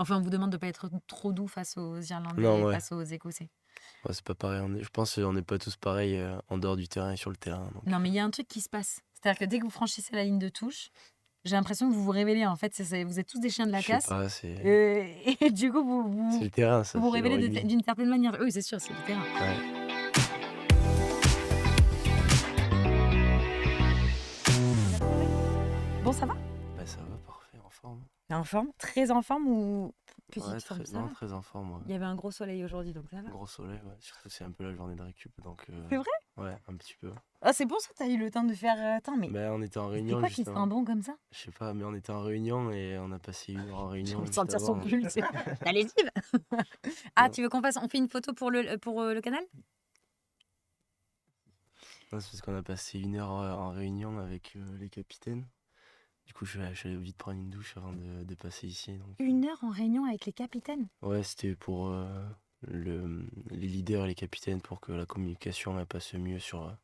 Enfin, on vous demande de pas être trop doux face aux Irlandais Non, et ouais. face aux Écossais. Ouais, c'est pas pareil. Je pense qu'on n'est pas tous pareils en dehors du terrain et sur le terrain. Donc, Non, mais il y a un truc qui se passe. C'est-à-dire que dès que vous franchissez la ligne de touche, j'ai l'impression que vous vous révélez. En fait, vous êtes tous des chiens de la je sais casse. pas, c'est Et du coup, c'est le terrain, ça, vous vous c'est le révélez rugby. d'une certaine manière. Oui, c'est sûr, c'est le terrain. Ouais. Bon, ça va? Bah, ça va, parfait, en forme. En forme? Très en forme ou petite Ouais, forme? Ça non, va. très en forme. Ouais. Il y avait un gros soleil aujourd'hui, donc ça va. Gros soleil, ouais. Surtout, c'est un peu la journée de récup. Donc, C'est vrai? ouais, un petit peu. Ah, c'est bon ça, t'as eu le temps de faire. Attends, mais Bah, on était en c'était réunion quoi qui sent justement. bon comme ça? Je sais pas, mais on était en réunion et on a passé 1 heure en J'ai réunion envie de juste sentir son avant. pull. La lessive. Ah, tu veux qu'on fasse. On fait une photo pour le canal? Non, c'est parce qu'on a passé 1 heure en réunion avec les capitaines. Du coup, je suis allé vite prendre une douche avant de passer ici. Donc, 1 heure en réunion avec les capitaines? ouais, c'était pour les leaders et les capitaines pour que la communication elle passe mieux sur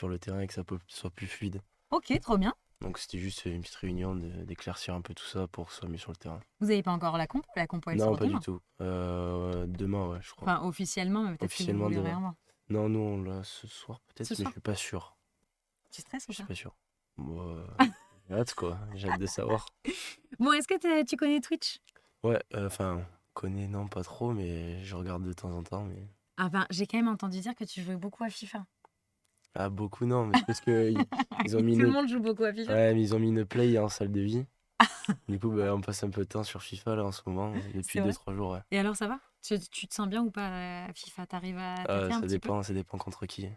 le terrain et que ça soit plus fluide. Ok, trop bien. Donc, c'était juste une petite réunion d'éclaircir un peu tout ça pour que ce soit mieux sur le terrain. Vous avez pas encore la compo? La compo, elle Non, sort pas du demain. tout. Demain, ouais, je crois. Enfin, officiellement, mais peut-être que vous Officiellement l'aurez demain. avant. Non, nous, on l'a ce soir Ce peut-être, mais je soir. suis pas sûr. Tu stresses ou Je suis pas? pas sûr. Moi, j'ai hâte, quoi. J'ai hâte de savoir. Bon, est-ce que tu connais Twitch? Ouais, enfin, connais, non, pas trop, mais je regarde de temps en temps. Mais... Enfin, j'ai quand même entendu dire que tu jouais beaucoup à FIFA. Ah, beaucoup, non, mais c'est parce que ils ont mis Tout le une... monde joue beaucoup à FIFA. Ouais, mais ils ont mis une play en salle de vie. Du coup, bah, on passe un peu de temps sur FIFA, là, en ce moment, depuis C'est vrai? 2-3 jours, ouais. Et alors, ça va? Tu te sens bien ou pas à FIFA? T'arrives à Ah, tâter un petit peu? ça dépend contre qui.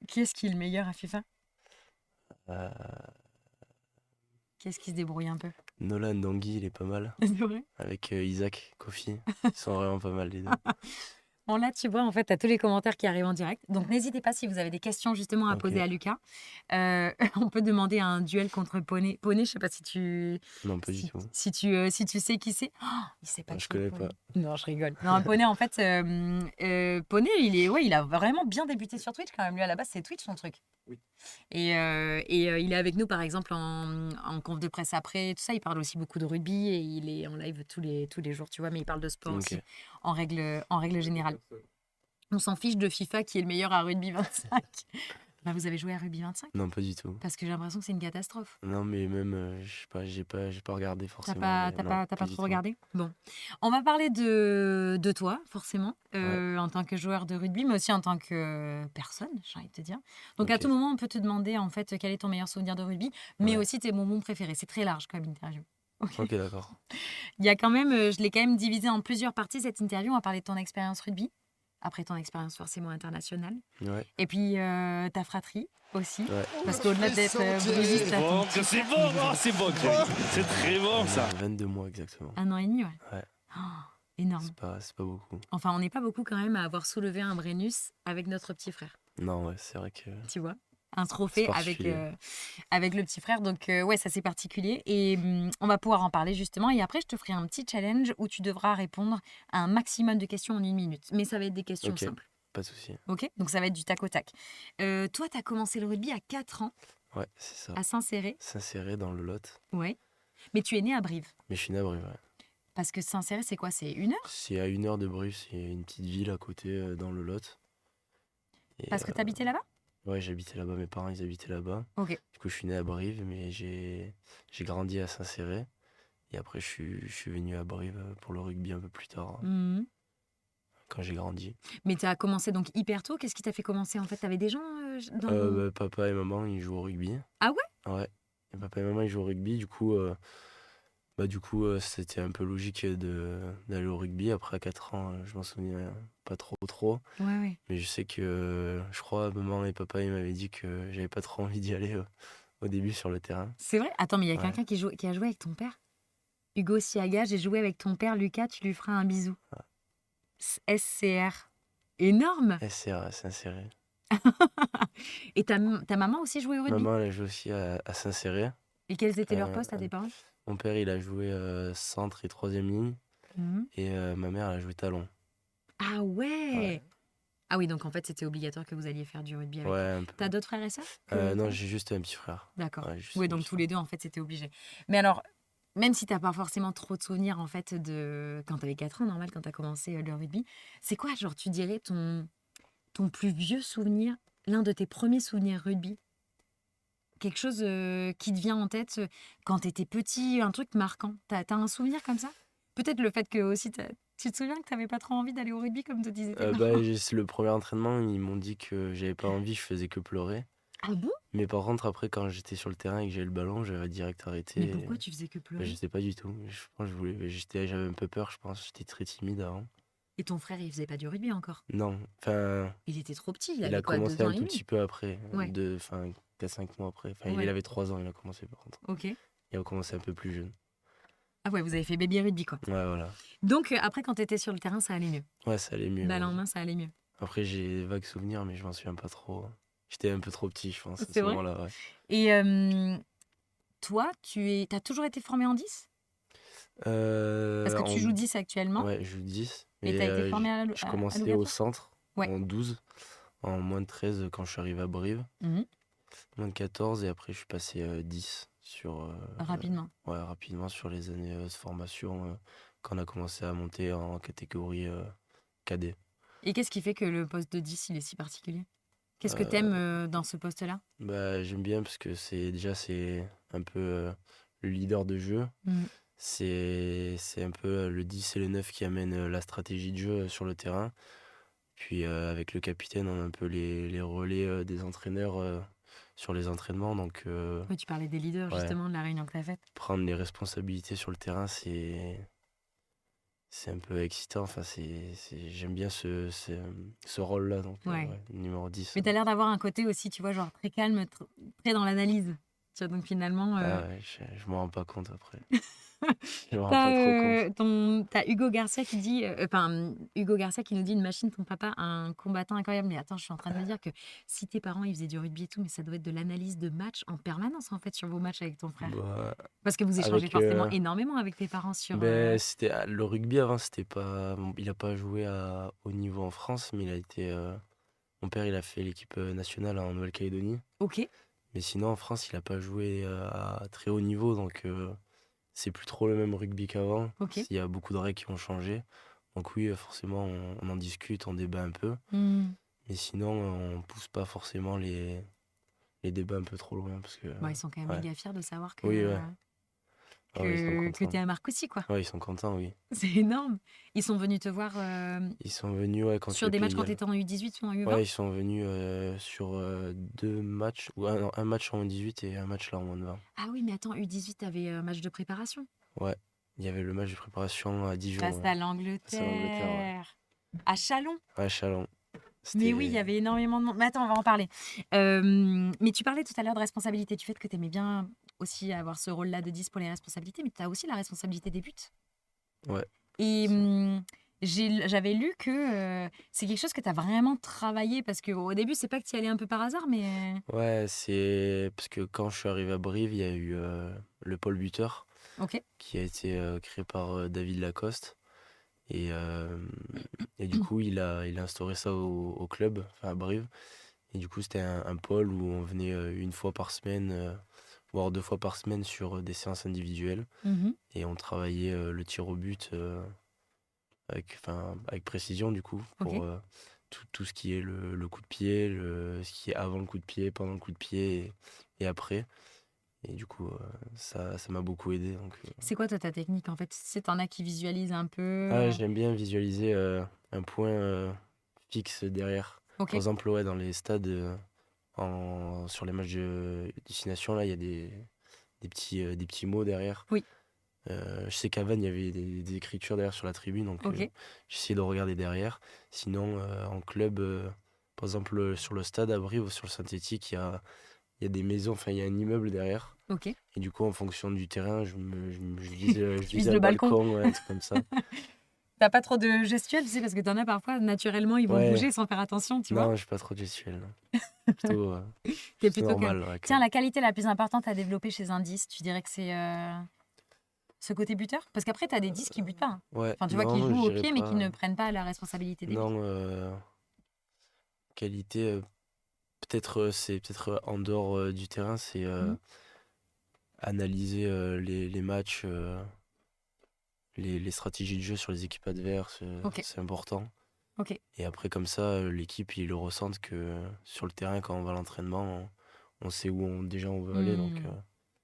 Qui est-ce qui est le meilleur à FIFA? Euh, Qui est-ce qui se débrouille un peu? Nolan Dangui, il est pas mal. C'est vrai? Avec Isaac, Kofi. Ils sont vraiment pas mal, les deux. Bon, là, tu vois, en fait, tu as tous les commentaires qui arrivent en direct. Donc, n'hésitez pas si vous avez des questions justement à Ok. poser à Lucas. On peut demander un duel contre Poney. Poney, je sais pas si tu, Non, pas du tout. si tu sais qui c'est. Oh, il sait pas Je qui est connais Poney. pas. Non, je rigole. Non, Poney, en fait, Poney, il a vraiment bien débuté sur Twitch quand même. Lui, à la base, c'est Twitch son truc. Oui. Et il est avec nous, par exemple, en conf de presse après, tout ça. Il parle aussi beaucoup de rugby et il est en live tous les jours, tu vois, mais il parle de sport Ok. aussi, en règle générale. On s'en fiche de FIFA qui est le meilleur à rugby 25. Bah, vous avez joué à rugby 25? Non, pas du tout. Parce que j'ai l'impression que c'est une catastrophe. Non, mais même, je sais pas, j'ai pas regardé T'as forcément. pas, Mais t'as non, pas, t'as pas plus du trop tout. regardé? Bon. On va parler de toi, forcément, Ouais. en tant que joueur de rugby, mais aussi en tant que personne, j'ai envie de te dire. Donc, à Ok. tout moment, on peut te demander, en fait, quel est ton meilleur souvenir de rugby, mais Ouais. aussi tes moments préférés. C'est très large comme interview. Ok. Ok, d'accord. Il y a quand même, je l'ai quand même divisé en plusieurs parties, cette interview. On va parler de ton expérience rugby, après ton expérience forcément internationale. Ouais. Et puis ta fratrie aussi. Ouais. Parce qu'au-delà d'être brugiste, t'as ton petit C'est frère bon, qui joue. c'est bon, c'est très bon ça. 22 mois exactement. 1 an et demi, ouais. Ouais. Oh, énorme. C'est pas beaucoup. Enfin, on n'est pas beaucoup quand même à avoir soulevé un Brennus avec notre petit frère, Non, ouais, c'est vrai que tu vois. Un c'est trophée particulier. avec le petit frère. Donc, ouais, ça c'est particulier. Et on va pouvoir en parler justement. Et après, je te ferai un petit challenge où tu devras répondre à un maximum de questions en 1 minute. Mais ça va être des questions Ok, simples. pas de souci. Ok? Donc, ça va être du tac au tac. Toi, tu as commencé le rugby à 4 ans Ouais, c'est ça. à Saint-Céré. Saint-Céré dans le Lot. Ouais. Mais tu es né à Brive. Mais je suis navré, ouais. Parce que Saint-Céré, c'est quoi? C'est 1 heure? C'est à 1 heure de Brive, c'est une petite ville à côté dans le Lot. Et, Parce que tu habitais là-bas? ouais, j'habitais là-bas, mes parents ils habitaient là-bas. Ok. Du coup, je suis né à Brive, mais j'ai grandi à Saint-Céré. Et après, je suis venu à Brive pour le rugby un peu plus tard, Mhm. quand j'ai grandi. Mais tu as commencé donc hyper tôt. Qu'est-ce qui t'a fait commencer en fait? T'avais des gens dans. Papa et maman, ils jouent au rugby. Ah ouais? Ouais. Et papa et maman, ils jouent au rugby. Du coup, c'était un peu logique d'aller au rugby. Après, à 4 ans, je m'en souviens pas trop. Ouais, ouais. Mais je sais que, je crois, maman et papa, ils m'avaient dit que j'avais pas trop envie d'y aller au début sur le terrain. C'est vrai? Attends, mais il y a Ouais. quelqu'un qui a joué avec ton père? Hugo Siaga, j'ai joué avec ton père, Lucas, tu lui feras un bisou. SCR. Énorme! SCR, Saint-Céré. Et ta maman aussi jouait au rugby? Maman, elle a joué aussi à Saint-Céré. Et quels étaient leurs Euh, postes à tes parents? Mon père, il a joué centre et troisième ligne. Mhm. Et ma mère, elle a joué talon. Ah ouais! Ouais. Ah oui, donc en fait, c'était obligatoire que vous alliez faire du rugby avec. Ouais, un peu. T'as d'autres frères et sœurs Non, j'ai juste un petit frère. D'accord. Ouais, juste Oui, un donc petit tous les deux, en fait, c'était obligé. Mais alors, même si tu pas forcément trop de souvenirs en fait de quand tu avais 4 ans, normal, quand tu as commencé le rugby, c'est quoi, genre, tu dirais ton plus vieux souvenir, l'un de tes premiers souvenirs rugby? Quelque chose qui te vient en tête quand tu étais petit, un truc marquant. T'as un souvenir comme ça? Peut-être le fait que aussi, tu te souviens que tu n'avais pas trop envie d'aller au rugby comme te disaient tes parents? Bah, c'est le premier entraînement, ils m'ont dit que j'avais pas envie, je faisais que pleurer. Ah bon? Mais par contre, après, quand j'étais sur le terrain et que j'avais le ballon, j'avais direct arrêté. Mais pourquoi tu faisais que Bah, je pleurer? sais pas du tout. Je pense que j'avais un peu peur, je pense. J'étais très timide avant. Et ton frère, il faisait pas du rugby encore? Non, enfin, Il était trop petit, il il a avait quoi, commencé 2 ans un et tout demi? petit peu après, Ouais, 4-5 mois après. Enfin, il ouais, avait 3 ans, il a commencé par contre. ok. Il a commencé un peu plus jeune. Ah ouais, vous avez fait baby rugby quoi. Ouais, voilà. Donc après, quand t'étais sur le terrain, ça allait mieux. Ouais, ça allait mieux, Balle ouais. en main, ça allait mieux. Après, j'ai des vagues souvenirs, mais je m'en souviens pas trop. J'étais un peu trop petit, je pense, à C'est ce vrai? moment-là, ouais. Et toi, t'as toujours été formé en 10? Parce que tu En... joues 10 actuellement Ouais, je joue 10. et Mais t'as été formé je à commençais au Louverture? centre Ouais. en 12, en moins de 13 quand je suis arrivé à Brive. Mhm. Moins de 14 et après je suis passé 10 sur Rapidement. ouais, rapidement sur les années de formation quand on a commencé à monter en catégorie cadet. Et qu'est-ce qui fait que le poste de 10, il est si particulier? Qu'est-ce que Euh, t'aimes dans ce poste-là? Bah, j'aime bien parce que c'est un peu le leader de jeu. Mhm. C'est un peu le 10 et le 9 qui amènent la stratégie de jeu sur le terrain. Puis avec le capitaine, on a un peu les relais des entraîneurs sur les entraînements. Donc Ouais, tu parlais des leaders ouais, justement de la réunion que t'as faite. prendre les responsabilités sur le terrain, c'est un peu excitant. Enfin, j'aime bien ce rôle-là. Donc, Ouais. ouais, numéro 10. Mais t'as l'air d'avoir un côté aussi, tu vois, genre très calme, très dans l'analyse. Tu vois, donc finalement, Ah ouais, je m'en rends pas compte après. Je m'en rends pas trop compte. t'as Hugo Garcia qui dit, Hugo Garcia qui nous dit une machine, ton papa, un combattant incroyable. Mais attends, je suis en train de me dire que si tes parents ils faisaient du rugby et tout, mais ça doit être de l'analyse de match en permanence en fait sur vos matchs avec ton frère. Bah, Parce que vous échangez avec, forcément énormément avec tes parents sur. ben, le rugby avant, c'était pas. Il a pas joué à haut niveau en France, mais il a été. Mon père, il a fait l'équipe nationale en Nouvelle-Calédonie. Ok, Mais sinon, en France, il a pas joué à très haut niveau, donc c'est plus trop le même rugby qu'avant. ok. Il y a beaucoup de règles qui ont changé. Donc oui, forcément, on en discute, on débat un peu. Hmm. Mais sinon, on pousse pas forcément les débats un peu trop loin, parce que Bon, ils sont quand même ouais. méga fiers de savoir que, Oui, ouais. Ah ouais, ils sont que contents. t'es à Marc aussi, quoi. Ouais, ils sont contents, oui. C'est énorme. Ils sont venus te voir Ils sont venus, ouais, contre sur le des matchs Pays de quand Galles. t'étais en U18 ou en U20? Ouais, ils sont venus sur 2 matchs, ou non, un match en U18 et un match là en moins de 20. Ah oui, mais attends, U18, t'avais un match de préparation. Ouais, il y avait le match de préparation à Dijon, Face ouais. à Face à l'Angleterre, ouais. l'Angleterre. À Chalon. Ouais, Chalon. Mais oui, il y C'était. avait énormément de monde. Mais attends, on va en parler. Mais tu parlais tout à l'heure de responsabilité, du fait que tu aimais bien aussi avoir ce rôle-là de 10 pour les responsabilités, mais tu as aussi la responsabilité des buts. Ouais, Et ça. j'avais lu que c'est quelque chose que tu as vraiment travaillé, parce qu'au début, c'est pas que tu y allais un peu par hasard, mais... Ouais, c'est parce que quand je suis arrivé à Brive, il y a eu le pôle buteur Ok, qui a été créé par David Lacoste. Et, euh, et du coup, il a instauré ça au club, enfin à Brive. Et du coup, c'était un pôle où on venait une fois par semaine, voire 2 fois par semaine sur des séances individuelles. mhm, Et on travaillait le tir au but avec précision, du coup, ok. pour tout ce qui est le coup de pied, ce qui est avant le coup de pied, pendant le coup de pied et après. Et du coup, ça m'a beaucoup aidé. Donc, C'est quoi toi ta technique en fait? Si t'en as qui visualisent un peu. j'aime bien visualiser un point fixe derrière. Ok, Par exemple, ouais, dans les stades, sur les matchs de destination, là, il y a des petits mots derrière. oui, Je sais qu'à Vannes, il y avait des écritures derrière sur la tribune, donc ok, j'essayais de regarder derrière. Sinon, en club, par exemple, sur le stade à Brive, sur le synthétique, il y a des maisons, enfin, il y a un immeuble derrière. ok. Et du coup, en fonction du terrain, je Tu vise vises un le balcon. balcon, ouais, un truc comme ça. T'as pas trop de gestuels, tu sais, parce que t'en as parfois, naturellement, ils vont Ouais, bouger sans faire attention, tu vois. non, j'ai pas trop de gestuelle, non. Plutôt, T'es plutôt plutôt calme. normal, ouais, quand Tiens, même. la qualité la plus importante à développer chez un 10, tu dirais que c'est ce côté buteur? Parce qu'après, t'as des 10 qui butent pas, hein. Ouais, Enfin, tu vois, qui non, jouent je au dirais pied, mais qui pas. ne prennent pas la responsabilité des buts. Non, qualité, peut-être, c'est peut-être en dehors du terrain, c'est Mhm. analyser les matchs, les stratégies de jeu sur les équipes adverses, Ok, c'est important. ok. Et après, comme ça, l'équipe, ils le ressentent que sur le terrain, quand on va à l'entraînement, on sait déjà on veut aller. Donc, Hmm.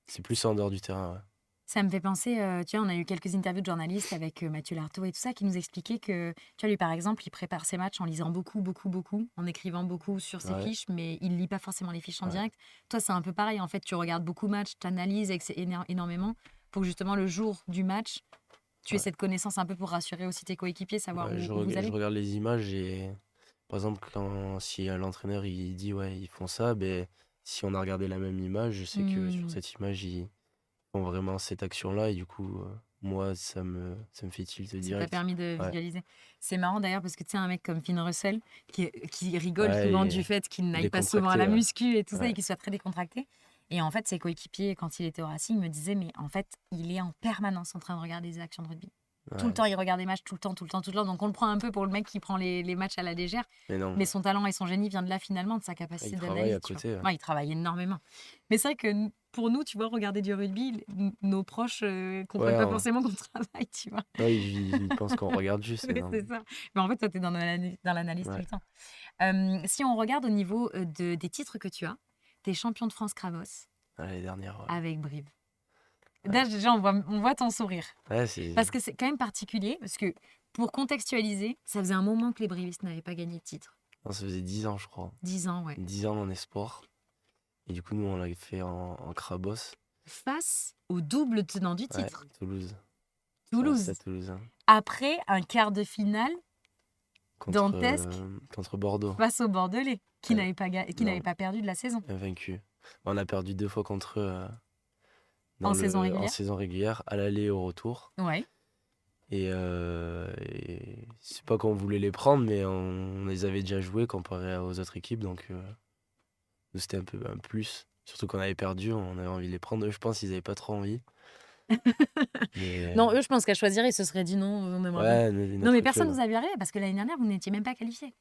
c'est plus en dehors du terrain. Ouais. Ça me fait penser, tu vois, on a eu quelques interviews de journalistes avec Mathieu Lartaud et tout ça qui nous expliquaient que, tu vois, lui par exemple, il prépare ses matchs en lisant beaucoup, beaucoup, beaucoup, en écrivant beaucoup sur ses Ouais, fiches, mais il lit pas forcément les fiches en ouais, direct. Toi, c'est un peu pareil, en fait, tu regardes beaucoup de matchs, tu analyses énormément pour que justement le jour du match, tu aies ouais. cette connaissance un peu pour rassurer aussi tes coéquipiers, savoir Ouais, où vous je allez. regarde les images et, par exemple, si l'entraîneur il dit ouais, ils font ça, ben, si on a regardé la même image, je sais que sur Hmm. cette image, ils font vraiment cette action-là et du coup, moi, ça me fait tilt Ça t'a direct. permis de Ouais, visualiser. C'est marrant d'ailleurs parce que tu sais, un mec comme Finn Russell qui rigole ouais, souvent du fait qu'il il n'aille est pas souvent à contracté. la Ouais, muscu et tout ça ouais, et qu'il soit très décontracté. Et en fait, ses coéquipiers, quand il était au Racing, me disaient, mais en fait, il est en permanence en train de regarder des actions de rugby. Tout le ouais. temps, il regarde des matchs, tout le temps, tout le temps, tout le temps. Donc on le prend un peu pour le mec qui prend les matchs à la légère. Mais non, Mais son talent et son génie vient de là finalement, de sa il capacité travaille d'analyse, à tu vois. côté. Ouais. Ouais, il travaille énormément. Mais c'est vrai que pour nous, tu vois, regarder du rugby, nos proches comprennent Ouais, pas forcément qu'on travaille, tu vois. ouais, il pense qu'on regarde juste. Mais Oui, non. c'est ça. Mais en fait, toi, tu es dans l'analyse tout Ouais, le temps. Si on regarde au niveau des titres que tu as, tu es champion de France Cravos l'année dernière. Ouais, avec Brive. ouais. Là, déjà, on voit ton sourire. Ouais, c'est. Parce que c'est quand même particulier, parce que pour contextualiser, ça faisait un moment que les Brivistes n'avaient pas gagné de titre. Non, ça faisait 10 ans, je crois. 10 ans, ouais. 10 ans en espoir. Et du coup, nous, on l'a fait en Crabos. Face au double tenant du Ouais, titre, Toulouse. Ça, c'était à Toulouse. Toulouse. Hein. Après un quart de finale dantesque Contre Bordeaux. face aux Bordelais, qui Ouais, n'avaient pas, qui non, n'avaient pas perdu de la saison. invaincu. On a perdu 2 fois contre eux En saison en régulière. saison régulière, à l'aller et au retour. Ouais. Et c'est pas qu'on voulait les prendre, mais on les avait déjà joués comparé aux autres équipes. Donc, nous, c'était un peu un plus. Surtout qu'on avait perdu, on avait envie de les prendre. Eux, je pense qu'ils avaient pas trop envie. Mais Non, eux, je pense qu'à choisir, ils se seraient dit non, on aimerait bien. ouais, Non, mais notre personne club. ne vous avait arrivé parce que l'année dernière, vous n'étiez même pas qualifié.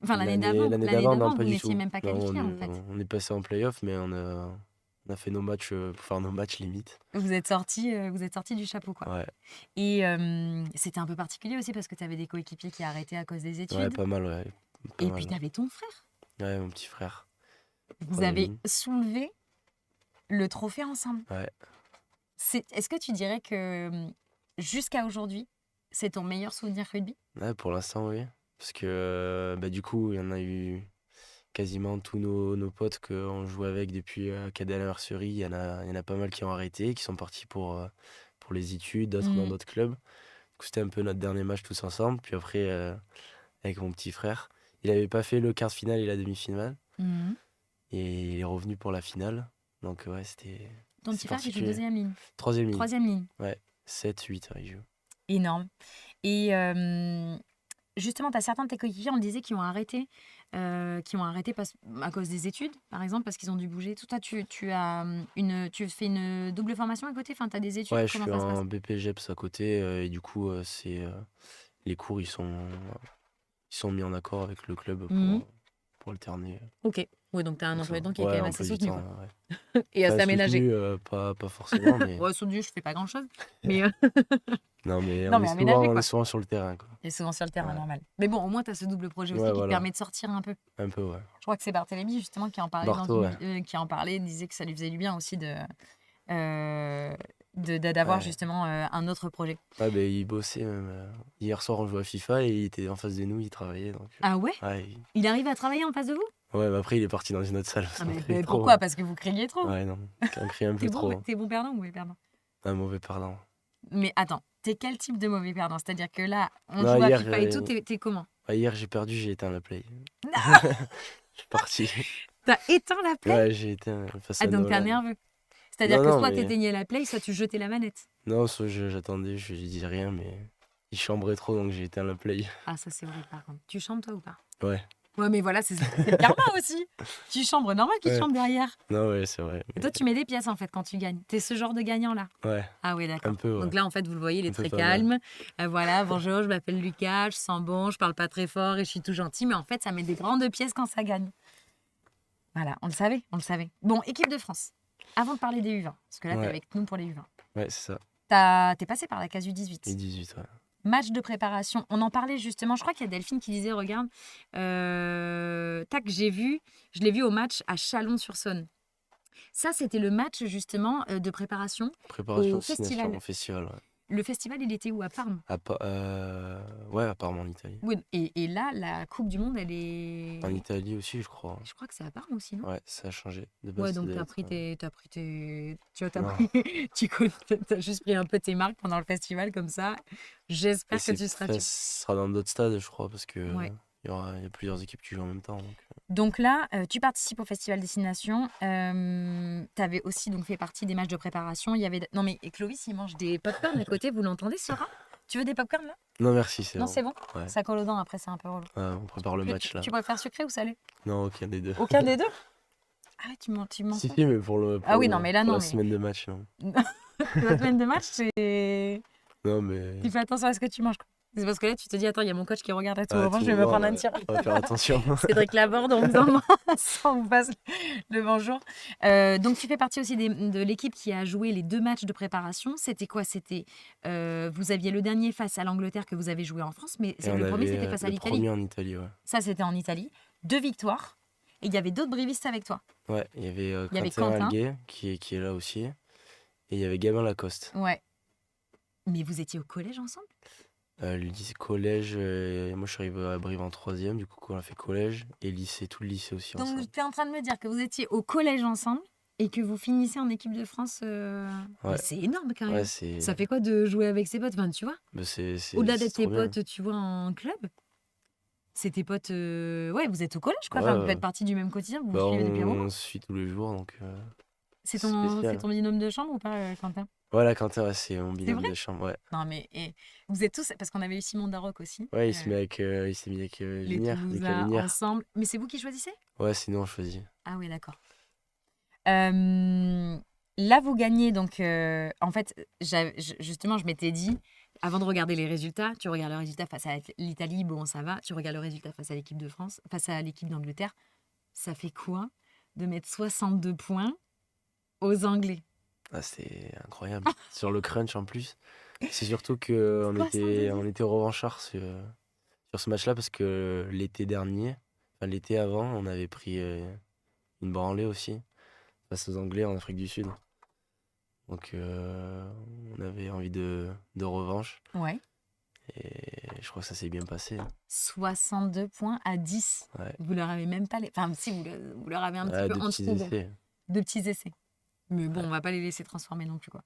Enfin, l'année d'avant. L'année L'année d'avant, non, d'avant, pas vous du n'étiez tout. même pas Non, qualifié, en fait. on est passé en playoff, mais on a fait nos matchs pour faire nos matchs limite. Vous êtes sorti du chapeau, quoi. Ouais, Et c'était un peu particulier aussi parce que tu avais des coéquipiers qui arrêtaient à cause des ouais, études. pas mal, ouais. Pas Et puis, mal. tu avais ton frère. Ouais, mon petit frère. Vous Troisième avez ligne. soulevé le trophée ensemble. Ouais. Est-ce que tu dirais que jusqu'à aujourd'hui, c'est ton meilleur souvenir rugby? Ouais, pour l'instant, oui. Parce que bah, du coup, il y en a eu quasiment tous nos potes qu'on jouait avec depuis cadet à la nurserie. Il y en a pas mal qui ont arrêté, qui sont partis pour les études, d'autres dans Mm. d'autres clubs. Du coup, c'était un peu notre dernier match tous ensemble. Puis après, avec mon petit frère, il avait pas fait le quart de finale et la demi-finale. Mhm. Et il est revenu pour la finale. Donc, ouais, Ton c'est petit frère qui joue particulier. deuxième ligne. Troisième ligne. Troisième ligne. Ouais, 7, 8, ouais, il joue. Énorme. Et justement, tu as certains de tes coéquipiers, on le disait, qui ont arrêté à cause des études, par exemple, parce qu'ils ont dû bouger. Toi, tu fais une double formation à côté, enfin, tu as des études, Ouais, je comment suis ça se passe? en BPGEPS à côté. Et du coup, les cours, ils sont mis en accord avec le club Mhm. pour alterner. Ok. Oui, donc tu as un Donc ça emploi va. du temps qui est quand Ouais, même un assez peu du soutenu, temps, quoi. ouais. Et assez Enfin, aménagé. soutenu, pas forcément, mais... Ouais, soutenu, je fais pas grand-chose. Mais Non, mais non, mais aménagé, on est quoi. souvent sur le terrain, quoi. Et souvent sur le terrain, Ouais, normal. Mais bon, au moins, tu as ce double projet aussi ouais, qui te voilà. permet de sortir un peu. Un peu, ouais. Je crois que c'est Barthélémy, justement, qui en parlait Barto, ouais. qui en parlait, disait que ça lui faisait du bien aussi euh, d'avoir Ouais, justement un autre projet. ouais bah, il bossait même. Hier soir, on jouait à FIFA et il était en face de nous, il travaillait. Donc, Ah ouais? ouais, Il arrive à travailler en face de vous? ouais, mais après, il est parti dans une autre salle parce Ah qu'on mais, criait trop. pourquoi? Parce que vous criez trop. Ouais, non, on criait un peu T'es bon, trop. Hein. t'es bon perdant ou mauvais perdant? Un mauvais perdant. Mais attends, t'es quel type de mauvais perdant? C'est-à-dire que là, on Non, joue à FIFA et tout, t'es comment? hier j'ai perdu, j'ai éteint la play. Non. Je suis parti. T'as éteint la play? Ouais, j'ai éteint face Ah à donc t'es Nolan. nerveux. C'est-à-dire Non, que non, soit mais. t'éteignais la play, soit tu jetais la manette. Non, soit j'attendais, je disais rien, mais il chambrait trop donc j'ai éteint la play. Ah ça c'est horrible par contre. Tu chambres toi ou pas? Ouais, Ouais mais voilà, c'est le karma aussi. Tu chambres, normal qu'il ouais. chambre derrière. Non, ouais, c'est vrai. Et toi tu mets des pièces en fait quand tu gagnes. T'es ce genre de gagnant là. Ouais, Ah oui, un d'accord. peu, ouais. Donc là, en fait, vous le voyez, il est Un peu très pas mal. calme. Voilà, bonjour, je m'appelle Lucas, je sens bon, je parle pas très fort et je suis tout gentil. Mais en fait, ça met des grandes pièces quand ça gagne. Voilà, on le savait, on le savait. Bon, équipe de France. avant de parler des U20, parce que là, tu es Ouais, avec nous pour les U20. ouais, c'est ça. T'es passé par la case Et U18. 18, ouais. Match de préparation. On en parlait justement. Je crois qu'il y a Delphine qui disait, regarde, tac, je l'ai vu au match à Chalon-sur-Saône. Ça, c'était le match justement de préparation Préparation, au destination, festival. au festival, ouais. Le festival, il était où? À Parme. Ouais, apparemment en Italie. Oui, et là, la Coupe du Monde, elle est. En Italie aussi, je crois. Je crois que c'est à Parme aussi, non? Ouais, ça a changé. De Ouais, base, ça donc devait t'as être. pris tes, tu vois, t'as Non. pris, t'as juste pris un peu tes marques pendant le festival comme ça. Et J'espère que tu seras ça dessus. sera dans d'autres stades, je crois, parce que Ouais. il y a plusieurs équipes qui jouent en même temps. Donc là, tu participes au festival Destination. Tu avais aussi donc fait partie des matchs de préparation. Il y avait non mais et Clovis, il mange des popcorn à côté. Vous l'entendez, Sora? Tu veux des popcorn là? Non, merci, c'est Non, bon. c'est bon. Ouais. Ça colle aux dents après, c'est un peu relou. On prépare le match là. Tu préfères sucré ou salé? Non, aucun des deux. Aucun des deux? Ah ouais, tu mens Si, pas. si, mais pour Ah oui, non, mais là, pour non, la mais semaine de match, non. la semaine de match, c'est. Non, mais. Tu fais attention à ce que tu manges, quoi. C'est parce que là, tu te dis, attends, il y a mon coach qui regarde à tout Ah, moment, tout je vais me moment, prendre un ouais. tir. On va faire attention. Cédric Laborde, on vous passe le bonjour. Donc, tu fais partie aussi de l'équipe qui a joué les 2 matchs de préparation. C'était quoi? C'était, vous aviez le dernier face à l'Angleterre que vous avez joué en France, mais Et on le premier, avait c'était face à le l'Italie. premier en Italie, ouais. Ça, c'était en Italie. 2 victoires. Et il y avait d'autres brivistes avec toi. Ouais, il y avait Il y avait Quentin Quentin. Alguet qui est là aussi. Et il y avait Gabin Lacoste. Ouais. Mais vous étiez au collège ensemble? Le lycée, collège, moi je suis arrivé à Brive en 3e, du coup on a fait collège et lycée, tout le lycée aussi ensemble. Donc, tu es en train de me dire que vous étiez au collège ensemble et que vous finissez en équipe de France. Mais Ouais, c'est énorme quand même. ouais, c'est. Ça fait quoi de jouer avec ses potes? Enfin, tu vois, Bah, c'est au-delà c'est d'être trop tes bien. potes, tu vois, en club, c'est tes potes. Ouais, vous êtes au collège, quoi. Ouais, Enfin, vous ouais. faites partie du même quotidien, vous vous Bah, suivez depuis un moment. on se suit tous les jours, donc C'est c'est c'est spécial. ton binôme de chambre ou pas, Quentin? Voilà, Quentin, ouais, c'est mon C'est binôme vrai? de chambre, ouais. Non, mais vous êtes tous. Parce qu'on avait eu Simon Darroch aussi. Ouais, il s'est mis avec Les Vinière, Nicolas Toulousains Vinière. ensemble. Mais c'est vous qui choisissez? Ouais, sinon on choisit. Ah oui, d'accord. Là, vous gagnez, donc en fait, justement, je m'étais dit, avant de regarder les résultats, tu regardes le résultat face à l'Italie, bon, ça va. Tu regardes le résultat face à l'équipe de France, face à l'équipe d'Angleterre. Ça fait quoi de mettre 62 points aux Anglais? Ah, c'est incroyable. Sur le crunch en plus. C'est surtout qu'on 62. était revanchards sur ce match-là parce que l'été dernier, enfin l'été avant, on avait pris une branlée aussi face aux Anglais en Afrique du Sud. Donc on avait envie de revanche Ouais. et je crois que ça s'est bien passé. 62 points à 10. Ouais. Vous leur avez même pas les. Enfin, si, vous leur avez un petit Ouais, peu deux en petits dessous. Bon, essais. 2 petits essais. Mais bon, Ouais. on va pas les laisser transformer non plus, quoi.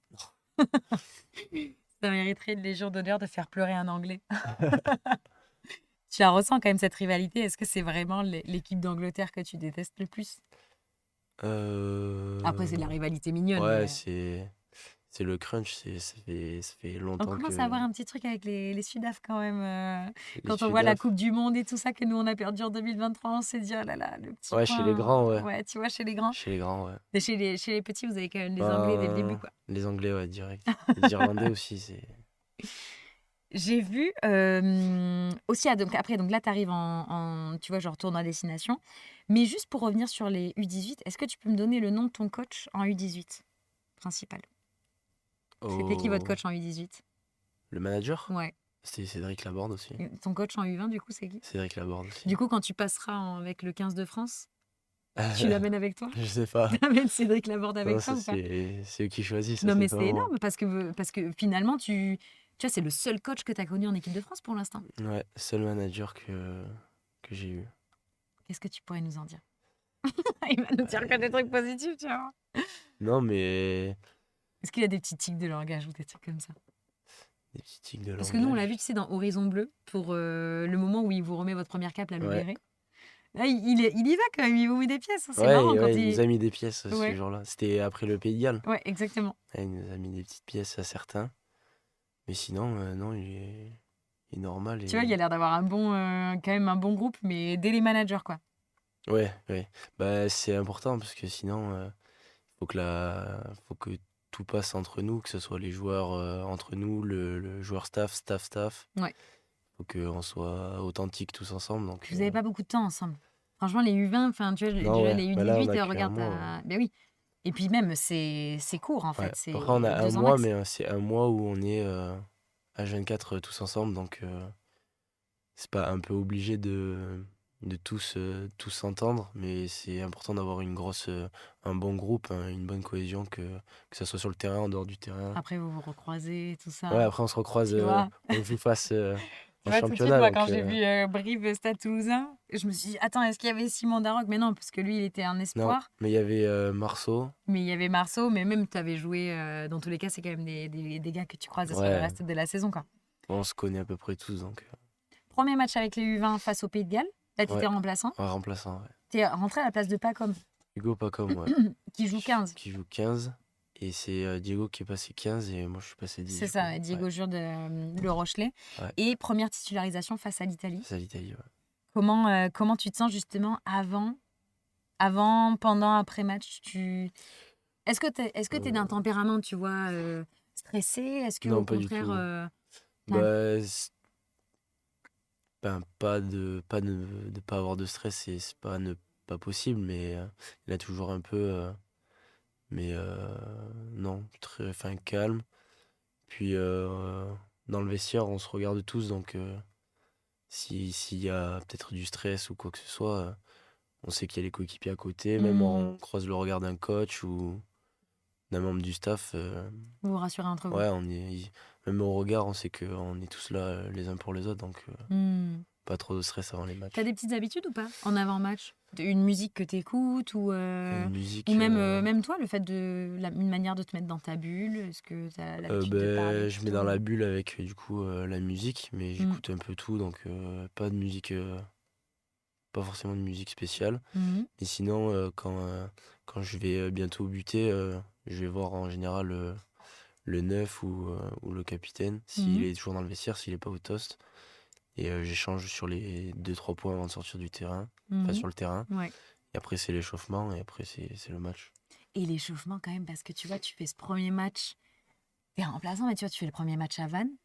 Ça mériterait une légion d'honneur de faire pleurer un Anglais. Tu la ressens quand même, cette rivalité. Est-ce que c'est vraiment l'équipe d'Angleterre que tu détestes le plus? Après, c'est de la rivalité mignonne. Ouais, mais, c'est le crunch, ça fait on longtemps commence que à avoir un petit truc avec les Sudaf quand même. les Quand on voit la Sudaf. Coupe du Monde et tout ça que nous, on a perdu en 2023, on s'est dit, oh là là, le petit Ouais, point. chez les grands, ouais. Ouais, tu vois, chez les grands. Chez les grands, ouais. Mais chez les petits, vous avez quand même les Anglais dès le début, quoi. Les Anglais, ouais, direct. Les Irlandais aussi, c'est. J'ai vu aussi, donc après, donc là, tu arrives tu vois, genre tournoi à destination. Mais juste pour revenir sur les U18, est-ce que tu peux me donner le nom de ton coach en U18 principal? C'était qui votre Oh, coach en U18? le manager? Ouais. C'était Cédric Laborde aussi. Et ton coach en U20, du coup, c'est qui? Cédric Laborde aussi. Du coup, quand tu passeras avec le 15 de France, tu l'amènes avec toi? Je sais pas. Tu amènes Cédric Laborde avec Non, toi ça, ou pas? c'est eux qui choisissent, ça, Non, mais pas c'est moi. énorme parce que finalement, tu vois, c'est le seul coach que tu as connu en équipe de France pour l'instant. Ouais, seul manager que j'ai eu. Qu'est-ce que tu pourrais nous en dire? Il va nous dire que des trucs positifs, tu vois. Non, mais Est-ce qu'il y a des petits tics de langage ou des trucs comme ça? des petits tics de Parce que nous, on l'a vu, langage. tu sais, dans Horizon Bleu, pour le moment où il vous remet votre première cape, là, le Ouais. béret. Là, il y va quand même, il vous met des pièces. Hein. C'est Ouais, marrant quand ouais, il nous a mis des pièces Ouais. ce jour-là. C'était après le Pays de Galles. Ouais, exactement. Ouais, il nous a mis des petites pièces à certains. Mais sinon, non, il est normal. Tu vois, il a l'air d'avoir quand même un bon groupe, mais dès les managers, quoi. Ouais, ouais. Bah, c'est important parce que sinon, faut que tout passe entre nous, que ce soit les joueurs entre nous, le joueur staff. Ouais. Faut qu'on soit authentiques tous ensemble. Donc, Vous n'avez pas beaucoup de temps ensemble. Franchement, les U20, enfin, tu vois, non, déjà ouais. les Bah là, on U18, a qu'un regarde, mois. ben oui. Et puis même, c'est court en Ouais. fait. C'est Après, on a un 2 ans mois, max. mais c'est un mois où on est H24 tous ensemble, donc c'est pas un peu obligé de tous s'entendre, mais c'est important d'avoir un bon groupe, une bonne cohésion, que ça soit sur le terrain, en dehors du terrain. Après, vous vous recroisez, tout Ouais, ça. après, on se recroise, Tu vois? on joue face Tu en vois, tout de suite, championnat, moi, quand donc j'ai vu Brive Stade Toulousain, je me suis dit, attends, est-ce qu'il y avait Simon Darroch? Mais non, parce que lui, il était un non. espoir. Mais il y avait Marceau, Mais il y avait Marceau, mais même tu avais joué. Dans tous les cas, c'est quand même des gars que tu croises sur le ouais, reste de la saison, quoi. on se connaît à peu près tous, donc Premier match avec les U20 face au Pays de Galles. Là, tu ouais, étais remplaçant. ouais, remplaçant, ouais. Tu es rentré à la place de Pacom, Hugo Pacom, ouais, qui joue 15. qui joue 15, et c'est Diego qui est passé 15, et moi je suis passé 10, C'est du coup. ça, Diego Jure de Le Rochelet. Ouais, Et première titularisation face à l'Italie. c'est à l'Italie, ouais. Comment tu te sens justement avant, pendant, après match Est-ce que t'es d'un Euh, tempérament, tu vois, stressé? Est-ce que au non, pas du contraire, tout. t'as- Bah, ben, de pas avoir de stress, c'est pas possible, mais il y en a toujours un peu, mais non, très, enfin, calme. Puis dans le vestiaire, on se regarde tous, donc s'il y a peut-être du stress ou quoi que ce soit, on sait qu'il y a les coéquipiers à côté, même Hmm, on croise le regard d'un coach ou d'un membre du staff, vous vous rassurez entre vous? ouais, même au regard, on sait qu'on est tous là les uns pour les autres, donc Hmm. pas trop de stress avant les T'as matchs. des petites habitudes ou pas en avant-match? Une musique que t'écoutes Une ou musique, même toi, le fait une manière de te mettre dans ta bulle? Est-ce que t'as l'habitude de parler ben, je mets plutôt dans la bulle avec du coup la musique, mais Hmm, j'écoute un peu tout, donc pas de musique, pas forcément de musique spéciale. mhm, Et sinon, quand je vais bientôt buter, je vais voir en général le neuf ou le capitaine, s'il mhm, est toujours dans le vestiaire, s'il est pas au toast. Et j'échange sur les deux trois points avant de sortir du terrain, enfin mhm. sur le terrain. Ouais. Et après, c'est l'échauffement, et après, c'est le match. Et l'échauffement quand même, parce que tu vois, tu fais ce premier match, t'es remplaçant, mais tu vois, tu fais le premier match à Vannes,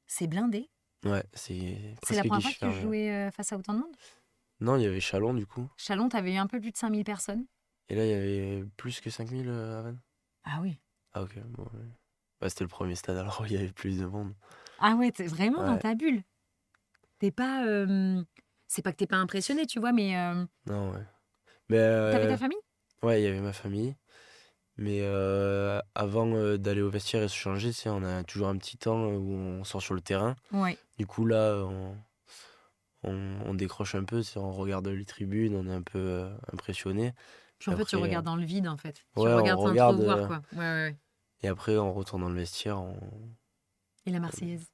c'est blindé. Ouais, c'est C'est la presque première fois guichet que tu fermé, ouais. jouais face à autant de monde? Non, il y avait Chalon, du coup. Chalon, t'avais eu un peu plus de 5000 personnes. Et là, il y avait plus que 5000 à Vannes. Ah oui. Ah, ok. Bon, ouais. Bah, c'était le premier stade, alors il y avait plus de monde. Ah ouais, t'es vraiment dans Ouais, ta bulle. T'es pas. C'est pas que t'es pas impressionné, tu vois, mais non, ouais. Mais t'avais ta famille? ouais, il y avait ma famille. Mais avant d'aller au vestiaire et se changer, tu sais, on a toujours un petit temps où on sort sur le terrain. Ouais. Du coup, là, on décroche un peu, tu sais, on regarde les tribunes, on est un peu impressionné. Puis Puis en fait, tu après, regardes dans le vide, en fait. Tu ouais, on regardes sans trop regarde. voir, quoi. Ouais, ouais, ouais. Et après, on retourne dans le vestiaire. Et la Marseillaise?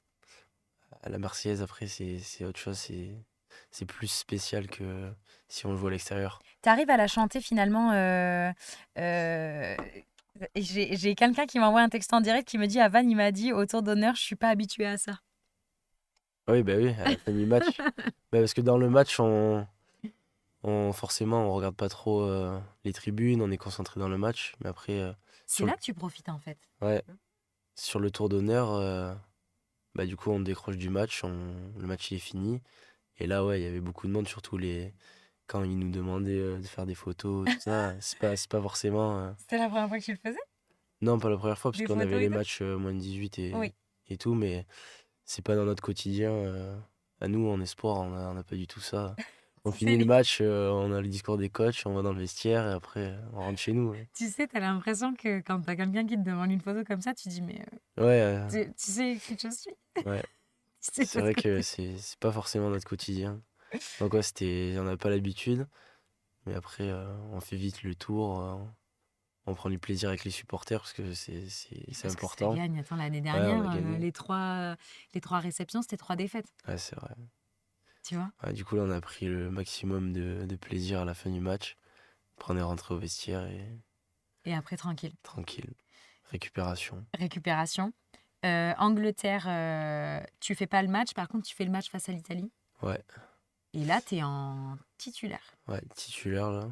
À la Marseillaise, après, c'est autre chose. C'est plus spécial que si on le voit à l'extérieur. T'arrives à la chanter finalement. Euh, et j'ai quelqu'un qui m'envoie un texte en direct qui me dit, à Vannes, il m'a dit, au tour d'honneur, je suis pas habituée à ça. Oui, bah oui, à la fin du match. Bah, parce que dans le match, forcément, on regarde pas trop les tribunes, on est concentré dans le match. Mais après, C'est sur le, là que tu profites, en fait. ouais, sur le tour d'honneur, bah, du coup, on décroche du match, le match il est fini. Et là, ouais, il y avait beaucoup de monde, surtout quand ils nous demandaient de faire des photos, tout ça. C'est pas forcément. C'était la première fois que tu le faisais? Non, pas la première fois, parce Des qu'on avait photos et les tout? matchs moins de 18 Oui. et tout, mais c'est pas dans notre quotidien. À nous, en espoir, on a pas du tout ça. On Tu sais, finit le match, on a le discours des coachs, on va dans le vestiaire et après, on rentre chez nous. Ouais, tu sais, t'as l'impression que quand t'as quelqu'un qui te demande une photo comme ça, tu dis, mais ouais, tu sais qui je suis? ouais. Tu sais C'est de ce vrai que côté. c'est pas forcément notre quotidien. Donc, ouais, on n'a pas l'habitude, mais après, on fait vite le tour, on prend du plaisir avec les supporters parce que c'est Parce que ça important. gagne. Attends, l'année Ouais, on dernière, a gagné. les trois réceptions, c'était 3 défaites. Ouais, c'est vrai. Tu vois? Ouais, du coup, là, on a pris le maximum de plaisir à la fin du match. Après, on est rentré au vestiaire et Et après, tranquille. tranquille. Récupération. Récupération. Angleterre, tu fais pas le match. Par contre, tu fais le match face à l'Italie. Ouais, Et là, t'es en titulaire. ouais, titulaire là.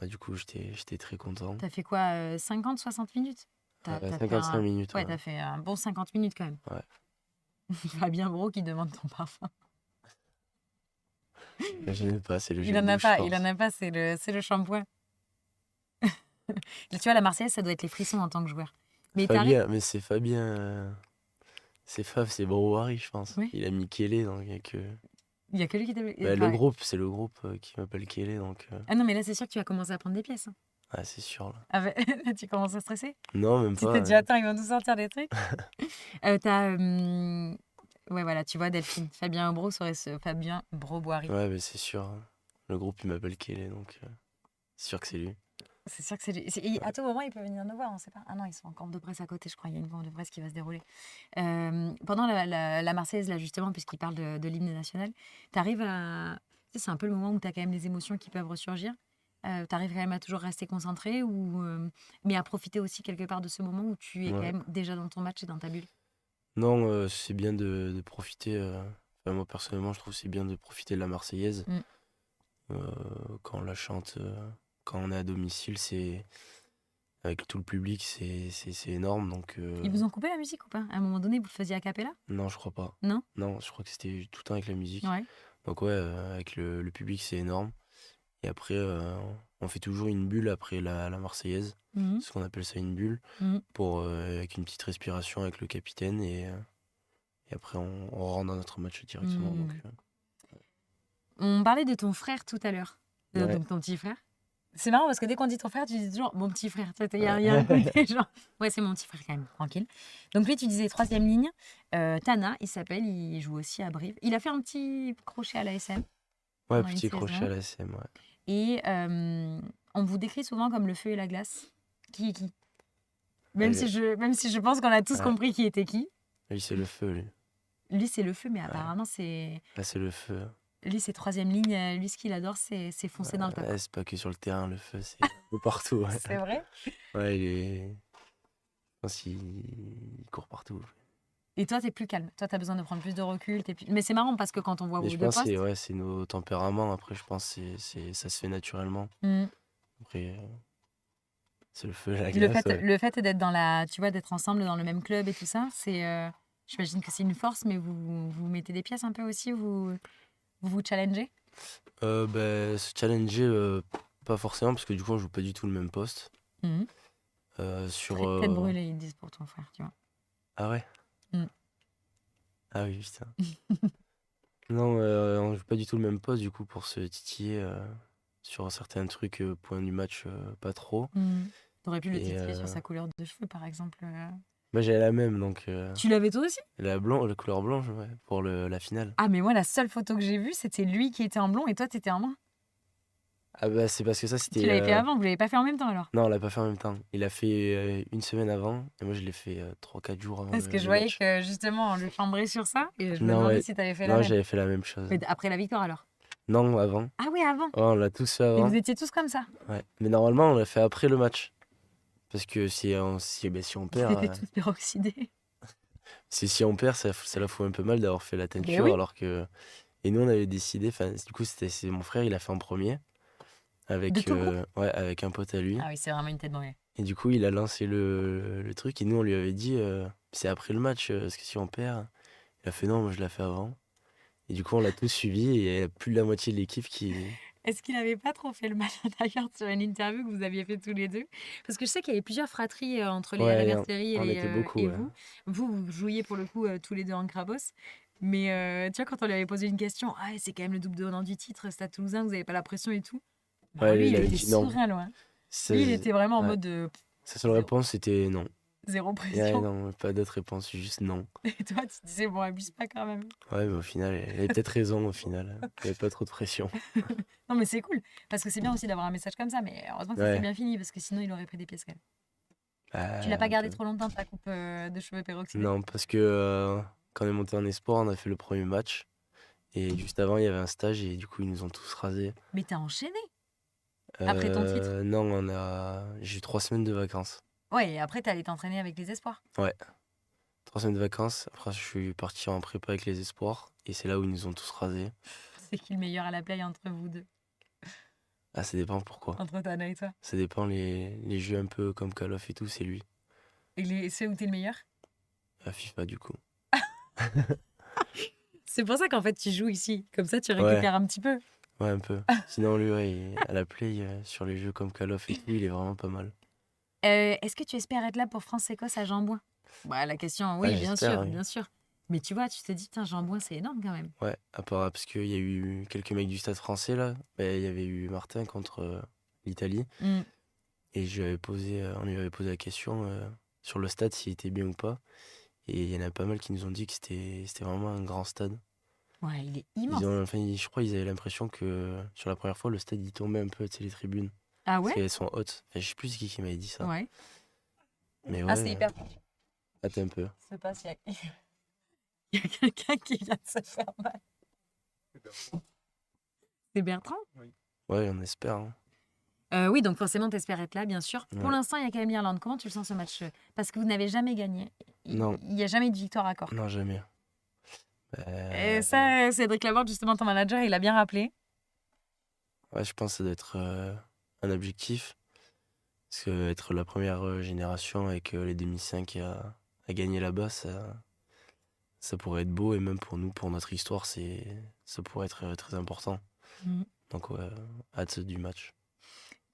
Ouais, du coup, j'étais très content. T'as fait quoi, 50, 60 minutes? T'as fait 55 minutes, Ouais, ouais. t'as fait un bon 50 minutes quand même. Ouais. Fabien Bro qui demande ton parfum. Je n'aime pas, c'est le Il gel en a douche, je pas, il en pense. a pas, c'est le shampoing. Tu vois, la Marseillaise, ça doit être les frissons en tant que joueur. Mais Fabien, mais c'est Fabien. C'est Fab, c'est Brouhari, je pense. Oui. Il a mis Kelly, donc il y a que. Il y a que lui qui t'a. Bah, le groupe, c'est le groupe qui m'appelle Kelly, donc. Ah non, mais là, c'est sûr que tu vas commencer à prendre des pièces. Hein. Ah, c'est sûr, là. Ah bah, tu commences à stresser. Non, même Tu pas. t'es dit, attends, ils vont nous sortir des trucs. T'as. Ouais, voilà, tu vois, Delphine. Fabien Aubreau serait Fabien Broboiry. Ouais, mais c'est sûr. Le groupe, il m'appelle Kelly, donc. C'est sûr que c'est lui. C'est sûr que c'est lui. À tout moment, il peut venir nous voir, on sait pas. Ah non, ils sont en camp de presse à côté, je crois. Il y a une camp de presse qui va se dérouler. Pendant la Marseillaise, là, justement, puisqu'il parle de l'hymne national, t'arrives à. Tu sais, c'est un peu le moment où t'as quand même les émotions qui peuvent ressurgir. T'arrives quand même à toujours rester concentré, mais à profiter aussi quelque part de ce moment où tu es quand Ouais. même déjà dans ton match et dans ta bulle. Non, c'est bien de profiter. Enfin, moi, personnellement, je trouve que c'est bien de profiter de la Marseillaise. Mm. Quand on la chante, quand on est à domicile, c'est. Avec tout le public, c'est énorme. Donc, Ils vous ont coupé la musique ou pas? À un moment donné, vous le faisiez a cappella? non, je crois pas. Non? Non, je crois que c'était tout le temps avec la musique. Ouais. Donc, ouais, avec le public, c'est énorme. Et après, on fait toujours une bulle après la Marseillaise. Mhm. C'est ce qu'on appelle ça une bulle. Mhm. Avec une petite respiration avec le capitaine. Et après, on rentre dans notre match directement. Mhm. Donc, On parlait de ton frère tout à l'heure, ouais. donc ton petit frère. C'est marrant parce que dès qu'on dit ton frère, tu dis toujours mon petit frère. Il y a un côté genre, ouais, c'est mon petit frère quand même, tranquille. Donc lui, tu disais troisième ligne. Tana, il s'appelle, il joue aussi à Brive. Il a fait un petit crochet à l'ASM. Ouais, pendant une petit crochet saison. à la SM, ouais. Et on vous décrit souvent comme le feu et la glace. Qui est qui? Même si je pense qu'on a tous Ouais. compris qui était qui. Lui, c'est le feu, lui. Lui, c'est le feu, mais apparemment, Là, c'est le feu. lui, c'est troisième ligne. Lui, ce qu'il adore, c'est foncer dans le tas. Ouais, c'est pas que sur le terrain, le feu, c'est un peu partout. Ouais, C'est vrai. ouais je pense qu'il court partout. Et toi, t'es plus calme. Toi, t'as besoin de prendre plus de recul. Mais c'est marrant parce que quand on voit Mais vos je deux pense postes. que c'est nos tempéraments. Après, je pense que ça se fait naturellement. Mhm. Après, c'est le feu et la Puis le glace. fait, Ouais. le fait d'être dans la, tu vois, d'être ensemble dans le même club et tout ça, j'imagine que c'est une force, mais vous mettez des pièces un peu aussi, vous challengez. Se challenger, pas forcément, parce que du coup, on joue pas du tout le même poste. Mhm. Tête brûlée, ils disent pour ton frère, tu vois. Ah ouais? Mm. Ah oui, putain. Non, on joue pas du tout le même poste, du coup, pour se titiller sur certains trucs, point du match, pas trop. Mhm. T'aurais pu le Et titiller sur sa couleur de cheveux, par exemple. moi, j'avais la même, donc Tu l'avais toi aussi? la couleur blanche, ouais, pour la finale. Ah, mais moi, la seule photo que j'ai vue, c'était lui qui était en blond et toi, t'étais en brun. Ah bah, c'est parce que ça, Tu c'était... l'avais fait avant, vous l'avez pas fait en même temps alors? Non, on l'a pas fait en même temps. Il a fait une semaine avant, et moi, je l'ai fait 3-4 jours avant Parce que je le voyais match. que justement, on le chambrait sur ça et je me Non, demandais ouais. si t'avais fait la Non, même. j'avais fait la même chose. Mais après la victoire alors? Non, avant. Ah oui, avant. Ouais, on l'a tous fait Et avant. vous étiez tous comme ça? Ouais. Mais normalement, on l'a fait après le match. Parce que si on Vous perd, étiez tous peroxydés. si on perd, ça la fout un peu mal d'avoir fait la teinture, oui. alors que... Et nous, on avait décidé, enfin, du coup, c'est mon frère, il a fait en premier, De avec, tout le groupe? ouais, avec un pote à lui. Ah oui, c'est vraiment une tête brûlée. Et du coup, il a lancé le truc, et nous, on lui avait dit, c'est après le match, parce que si on perd, il a fait non, moi, je l'ai fait avant. Et du coup, on l'a tous suivi, et il y a plus de la moitié de l'équipe qui... Est-ce qu'il n'avait pas trop fait le mal d'ailleurs sur une interview que vous aviez fait tous les deux? Parce que je sais qu'il y avait plusieurs fratries entre les Ouais, Alaverserie on était beaucoup, et ouais. vous. Vous jouiez pour le coup tous les deux en Crabos. Mais tu vois, quand on lui avait posé une question, ah, c'est quand même le double donnant du titre, Stade Toulousain, vous n'avez pas la pression et tout. Bah, Ouais, lui, il avait était dit non. serein, loin. Ça- Lui, il était vraiment en ouais. mode de Sa seule zéro, réponse, c'était non. zéro Ouais, pression. non, pas d'autre réponse, juste non. Et toi, tu te disais, bon, abuse pas quand même. Ouais, mais au final, elle avait peut-être raison, au final. Il n'y avait pas trop de pression. Non, mais c'est cool. Parce que c'est bien aussi d'avoir un message comme ça. Mais heureusement que ça s'est Ouais. bien fini parce que sinon, il aurait pris des pièces quand même. Bah, Tu l'as pas un gardé peu. trop longtemps, ta coupe de cheveux peroxydés? Non, parce que quand on est monté en espoir, on a fait le premier match. Et juste avant, il y avait un stage et du coup, ils nous ont tous rasés. Mais t'as enchaîné après ton titre? Non, j'ai eu 3 semaines de vacances. Ouais, et après, t'es allé t'entraîner avec les espoirs. Ouais, 3 semaines de vacances. Après, je suis parti en prépa avec les espoirs. Et c'est là où ils nous ont tous rasés. C'est qui le meilleur à la play entre vous deux? Ah, ça dépend pourquoi. Entre Tana et toi? Ça dépend les jeux un peu comme Call of et tout, c'est lui. Et ceux où t'es le meilleur? À FIFA, du coup. C'est pour ça qu'en fait, tu joues ici. Comme ça, tu Ouais. récupères un petit peu. Ouais, un peu. Sinon, lui, ouais, à la play, sur les jeux comme Call of et tout, il est vraiment pas mal. Est-ce que tu espères être là pour France-Écosse à Jean-Bouin? Bah, la question, Ah, oui, bien j'espère, sûr, oui. bien sûr. Mais tu vois, tu te dis, putain, Jean-Bouin, c'est énorme quand même. Ouais, à part parce qu'il y a eu quelques mecs du Stade français, là. Bah, il y avait eu Martin contre l'Italie. Mm. Et on lui avait posé la question sur le stade s'il était bien ou pas. Et il y en a pas mal qui nous ont dit que c'était vraiment un grand stade. Ouais, il est Ils immense. ont, enfin, je crois qu'ils avaient l'impression que sur la première fois, le stade il tombait un peu, tu sais, les tribunes. Ah Parce ouais? qu'elles sont hautes. Enfin, je sais plus qui m'avait dit ça. Ouais. Mais Ah, ouais, c'est hyper. attends un peu. Je sais pas s'il y a, il y a quelqu'un qui vient de se faire mal. C'est Bertrand? Ouais, on espère, hein. Oui, donc forcément, t'espères être là, bien sûr. Pour Ouais. l'instant, il y a quand même l'Irlande. Comment tu le sens ce match? Parce que vous n'avez jamais gagné. Non, Il n'y a jamais eu de victoire à Cork. non, jamais. Et Euh, ça, Cédric Laborde, justement, ton manager, il a bien rappelé. ouais, je pense que ça doit être un objectif. Parce que être la première génération avec les 2005 à gagner là-bas, ça pourrait être beau. Et même pour nous, pour notre histoire, ça pourrait être très important. Mm. Donc, ouais, hâte du match.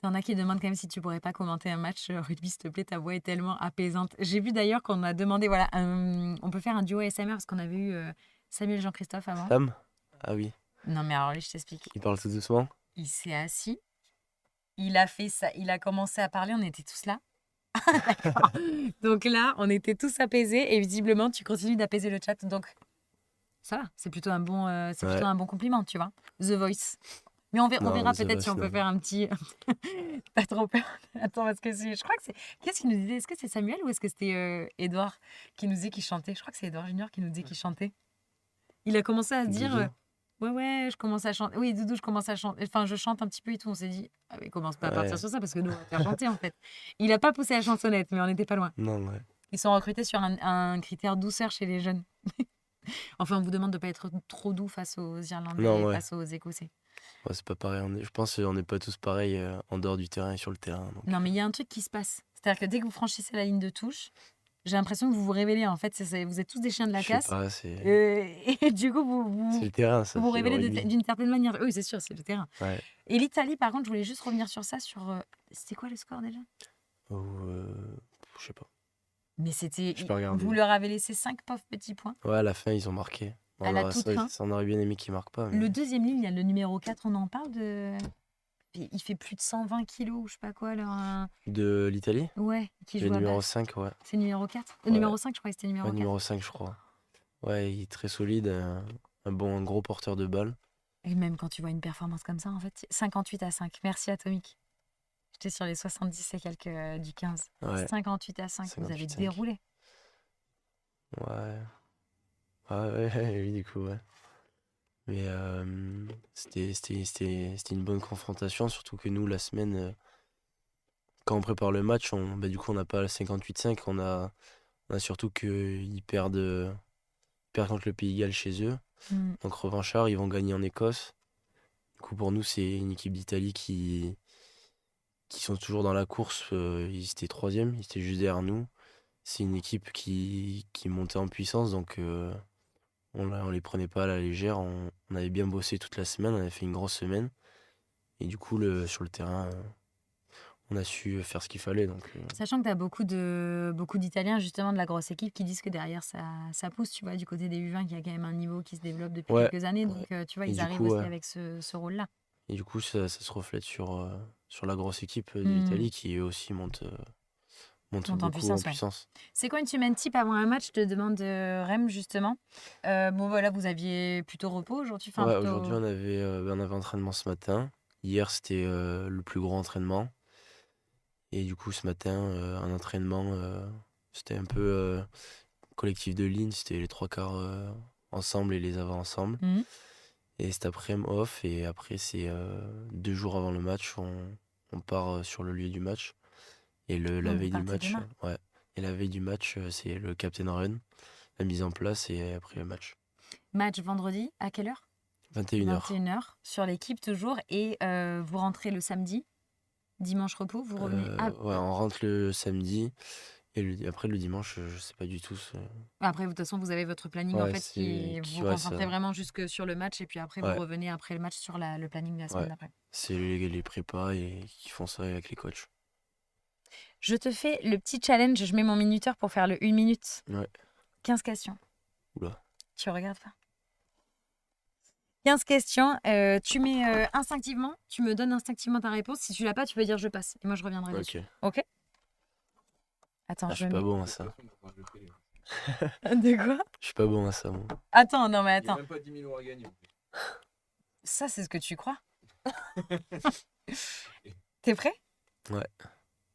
T'en as qui demandent quand même si tu pourrais pas commenter un match rugby, s'il te plaît, ta voix est tellement apaisante. J'ai vu d'ailleurs qu'on a demandé, voilà, on peut faire un duo ASMR parce qu'on avait eu Samuel Jean-Christophe avant. Sam? Ah oui, Non, mais alors lui, je t'explique. il parle tout doucement. Il s'est assis, il a fait ça, il a commencé à parler, on était tous là. D'accord. Donc là, on était tous apaisés et visiblement, tu continues d'apaiser le chat. Donc ça va, c'est plutôt c'est plutôt Ouais, un bon compliment, tu vois. The Voice. Mais on non, verra ça peut-être va si on peut sinon. faire un petit. Pas trop peur. Attends, parce que je crois que c'est. Qu'est-ce qu'il nous disait? Est-ce que c'est Samuel ou est-ce que c'était Edouard qui nous disait qu'il chantait? Je crois que c'est Edouard Junior qui nous disait qu'il chantait. Il a commencé à se dire Doudou? ouais, ouais, je commence à chanter. Oui, Doudou, je commence à chanter. Enfin, je chante un petit peu et tout. On s'est dit ah, mais commence pas à partir Ouais, sur ça parce que nous, on va te faire chanter en fait. Il a pas poussé la chansonnette, mais on n'était pas loin. non, ouais. Ils sont recrutés sur un critère douceur chez les jeunes. Enfin, on vous demande de pas être trop doux face aux Irlandais Non, et ouais. face aux Écossais. Ouais, c'est pas pareil. Je pense qu'on n'est pas tous pareils en dehors du terrain et sur le terrain. Donc, Non, mais il y a un truc qui se passe. C'est-à-dire que dès que vous franchissez la ligne de touche, j'ai l'impression que vous vous révélez. En fait, vous êtes tous des chiens de la je sais casse. pas, c'est Et du coup, c'est le terrain, ça, vous c'est le révélez rugby. d'une certaine manière. Oui, c'est sûr, c'est le terrain. Ouais. Et l'Italie, par contre, je voulais juste revenir sur ça. C'était quoi le score déjà? Ou, je sais pas. Mais c'était. Je peux regarder. Vous leur avez laissé 5 pauvres petits points. Ouais, à la fin, ils ont marqué. À la toute fin. Ça, on aurait bien aimé qu'ils marquent pas. Mais... Le deuxième ligne, il y a le numéro 4, on en parle de. Il fait plus de 120 kilos ou je sais pas quoi. Alors, De l'Italie? ouais, qui Le joue à numéro basse. 5, ouais. C'est numéro 4? Ouais. Numéro 5, je crois que c'était numéro Ouais, 4. numéro 5, je crois. Ouais, il est très solide, un gros porteur de balle. Et même quand tu vois une performance comme ça, en fait, 58-5. Merci Atomique. J'étais sur les 70 et quelques du 15. Ouais, 58-5, vous avez 58-5. déroulé. Ouais. Ah ouais, oui, du coup, ouais. Mais c'était une bonne confrontation, surtout que nous, la semaine, quand on prépare le match, bah, du coup, on n'a pas le 58-5, on a surtout qu'ils perdent contre le Pays de Galles chez eux. Mm. Donc, revanchard, ils vont gagner en Écosse. Du coup, pour nous, c'est une équipe d'Italie qui sont toujours dans la course. Ils étaient troisième, ils étaient juste derrière nous. C'est une équipe qui montait en puissance, donc on les prenait pas à la légère. On avait bien bossé toute la semaine, on avait fait une grosse semaine. Et du coup, sur le terrain, on a su faire ce qu'il fallait. Donc, Sachant que tu as beaucoup d'Italiens, justement, de la grosse équipe qui disent que derrière, ça pousse, tu vois, du côté des U20, qui a quand même un niveau qui se développe depuis ouais. quelques années. Donc, tu vois, Et ils du arrivent coup, aussi ouais. avec ce rôle-là. Et du coup, ça se reflète sur la grosse équipe de Mm. l'Italie qui eux aussi monte Monte en beaucoup en puissance, ouais. puissance. C'est quoi une semaine type avant un match? Je te demande Rem, justement. Bon, voilà, vous aviez plutôt repos aujourd'hui. Enfin, Ouais, plutôt... aujourd'hui, on avait entraînement ce matin. Hier, c'était le plus gros entraînement. Et du coup, ce matin, un entraînement, c'était un peu collectif de ligne. C'était les trois quarts ensemble et les avants ensemble. Mm. Et cet après-midi off. Et après, c'est 2 jours avant le match, on part sur le lieu du match. Et la Vous veille du partez match, demain. ouais. Et la veille du match, c'est le Captain Run, la mise en place et après le match. Match vendredi, à quelle heure? 21h. 21h, sur l'équipe toujours. Et vous rentrez le samedi, dimanche repos, vous revenez. Ah, Ouais, on rentre le samedi Et après, le dimanche, je sais pas du tout. Après, de toute façon, vous avez votre planning en Ouais, fait qui vous vous ouais, concentrez vraiment jusque sur le match et puis après, vous Ouais, revenez après le match sur le planning de la semaine ouais. d'après. C'est les prépas et qui font ça avec les coachs. Je te fais le petit challenge. Je mets mon minuteur pour faire le 1 minute. Ouais. 15 questions. Oula. Tu regardes pas? 15 questions. Tu mets instinctivement, tu me donnes instinctivement ta réponse. Si tu l'as pas, tu peux dire je passe. Et moi, je reviendrai dessus. Ok. Ok? Attends, Ah, je je suis pas mets. bon à ça. De quoi? Je suis pas bon à ça, moi. Attends, non, mais Il n'y a attends. même pas 10 000 euros à gagner. Ça, c'est ce que tu crois. T'es prêt? Ouais.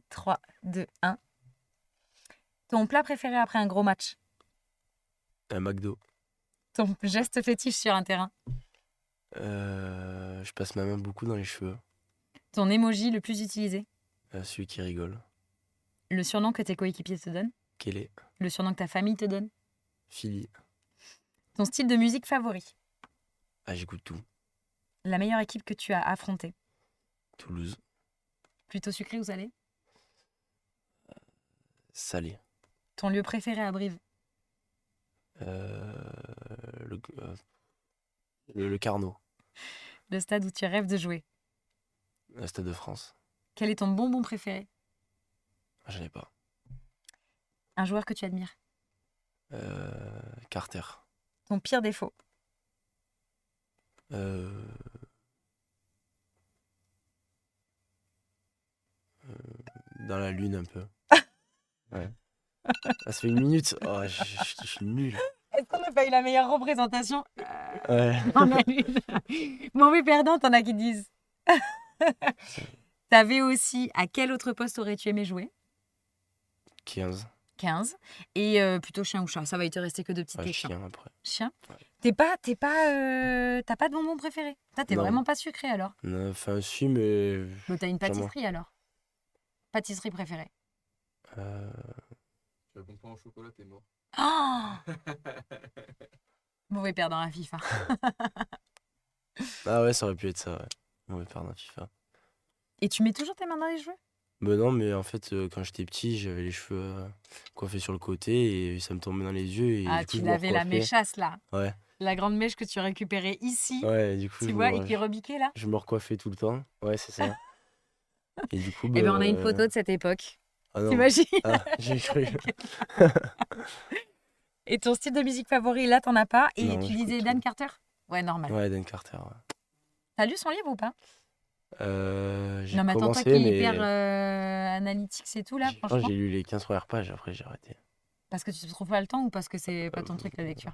3, 2, 1. Ton plat préféré après un gros match? Un McDo. Ton geste fétiche sur un terrain? Je passe ma main beaucoup dans les cheveux. Ton emoji le plus utilisé? Celui qui rigole. Le surnom que tes coéquipiers te donnent? Quel est? Le surnom que ta famille te donne? Philly. Ton style de musique favori? Ah, j'écoute tout. La meilleure équipe que tu as affrontée? Toulouse. Plutôt sucré ou salé? Salé. Ton lieu préféré à Brive? Le, le Carnot. Le stade où tu rêves de jouer? Le Stade de France. Quel est ton bonbon préféré? Ah, j'en ai pas. Un joueur que tu admires? Carter. Ton pire défaut? Euh, dans la lune un peu. Ouais. Ah, ça fait 1 minute. Oh, je suis nul. Est-ce qu'on n'a pas eu la meilleure représentation Ouais. dans la lune? Mauvais perdant, t'en as qui disent. T'avais aussi, à quel autre poste aurais-tu aimé jouer? 15. 15. Et plutôt chien ou chat? Ça va, il te restait que 2 petites Ouais, questions. chien après. Chien? Ouais. T'as pas de bonbon préféré? T'es Non. vraiment pas sucré alors? Enfin, si, mais. Mais t'as une Vraiment. pâtisserie alors? Pâtisserie préférée? Euh, Tu réponds pas en chocolat, t'es mort. Oh Mauvais perdant à FIFA. Ah ouais, ça aurait pu être ça, ouais. On va faire un FIFA. Et tu mets toujours tes mains dans les cheveux? Ben non, mais en fait, quand j'étais petit, j'avais les cheveux coiffés sur le côté et ça me tombait dans les yeux et Ah, du coup, tu je me l'avais la recoiffais. méchasse là. Ouais, La grande mèche que tu récupérais ici, ouais, du coup, tu vois, et qui est rebiquée là. je me recoiffais tout le temps. Ouais, c'est ça. Et du coup, Eh bien, on a une bah, photo de cette époque. Ah non. T'imagines? Ah, j'ai cru. Et ton style de musique favori, là, t'en as pas. Et Non, tu j'écoute disais tout. Dan Carter? Ouais, normal. Ouais, Dan Carter, ouais. T'as lu son livre ou pas? J'ai Non, mais attends, toi commencé, qui es mais hyper analytics et tout, là, je pense que franchement. j'ai lu les 15 premières pages, après j'ai arrêté. Parce que tu te trouves pas le temps ou parce que c'est pas ton truc la lecture?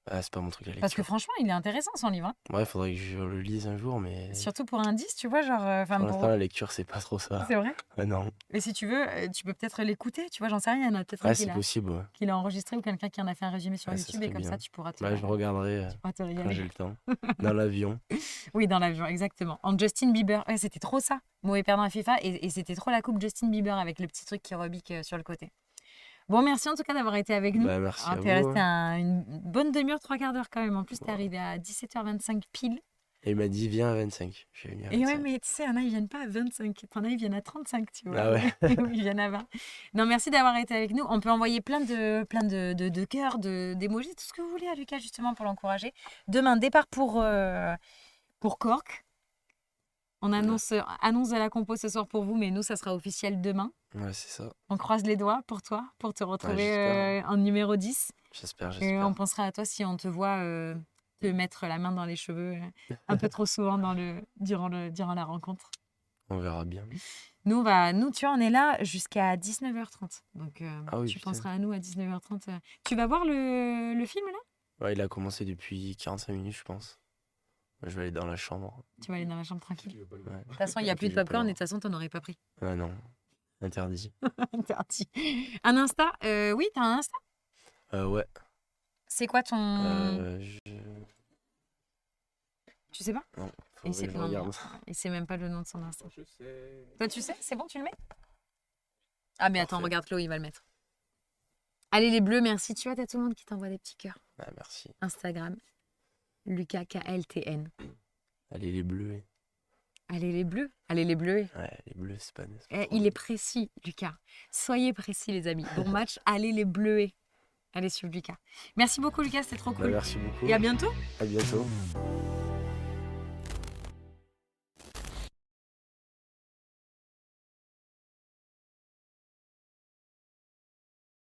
Ah, c'est pas mon truc la Parce que lecture. franchement, il est intéressant son livre. Hein. Ouais, faudrait que je le lise un jour, mais Surtout pour un 10, tu vois, genre. Enfin, pour l'instant, la lecture, c'est pas trop ça. C'est vrai. Ah non. Et si tu veux, tu peux peut-être l'écouter, tu vois, j'en sais rien. Il y en a peut-être un Ouais, qui c'est possible, ouais. l'a enregistré ou quelqu'un qui en a fait un résumé sur Ouais, ça YouTube et serait comme ça, bien. tu pourras te, Ouais, je le regarderai tu pourras te quand régaler. j'ai le temps. Dans l'avion. Oui, dans l'avion, exactement. En Justin Bieber. Ouais, c'était trop ça. Mauvais perdant à FIFA. Et c'était trop la coupe Justin Bieber avec le petit truc qui rebique sur le côté. Bon, merci en tout cas d'avoir été avec nous. Bah, merci à T'es vous. resté une bonne demi-heure, 3/4 d'heure quand même. En plus, t'es arrivé à 17h25 pile. Et il m'a dit, viens à 25. J'ai mis à Et ouais, 25. mais tu sais, il y en a, ils viennent pas à 25. T'en as, ils viennent à 35, tu vois. Ah ouais. Ils viennent à 20. Non, merci d'avoir été avec nous. On peut envoyer plein de cœurs, d'émojis, tout ce que vous voulez à Lucas, justement, pour l'encourager. Demain, départ pour Cork. On annonce de la compo ce soir pour vous, mais nous, ça sera officiel demain. Ouais, c'est ça. On croise les doigts pour toi, pour te retrouver j'espère. en numéro 10. J'espère. Et on pensera à toi si on te voit te mettre la main dans les cheveux un peu trop souvent durant la rencontre. On verra bien. Nous, tu vois, on est là jusqu'à 19h30. Donc, Ah oui, tu putain. penseras à nous à 19h30. Tu vas voir le film, là? Ouais, il a commencé depuis 45 minutes, je pense. Je vais aller dans la chambre. Tu vas aller dans la chambre tranquille. Ouais. De toute façon, il n'y a Puis plus de je vais pas popcorn le et de toute façon, t'en aurais pas pris. Ah non, interdit. Interdit. Un Insta? Oui, t'as un Insta? Ouais. C'est quoi ton... Je... Tu sais pas? Non, Il faudrait que je non, regarde. il sait même pas le nom de son Insta. Je sais. Toi, tu sais? C'est bon, tu le mets? Ah, mais attends, Parfait. regarde Chloé, il va le mettre. Allez, les bleus, merci. Tu vois, t'as tout le monde qui t'envoie des petits cœurs. Ah, merci. Instagram, Lucas KLTN. Allez, les bleus. Allez les Bleus. Allez les Bleus. Ouais, les Bleus, c'est pas. Il est précis, Lucas. Soyez précis, les amis. Bon match. Allez les Bleus. Allez suivre Lucas. Merci beaucoup, Lucas. C'était trop Bah, cool. merci beaucoup. Et à bientôt. À bientôt.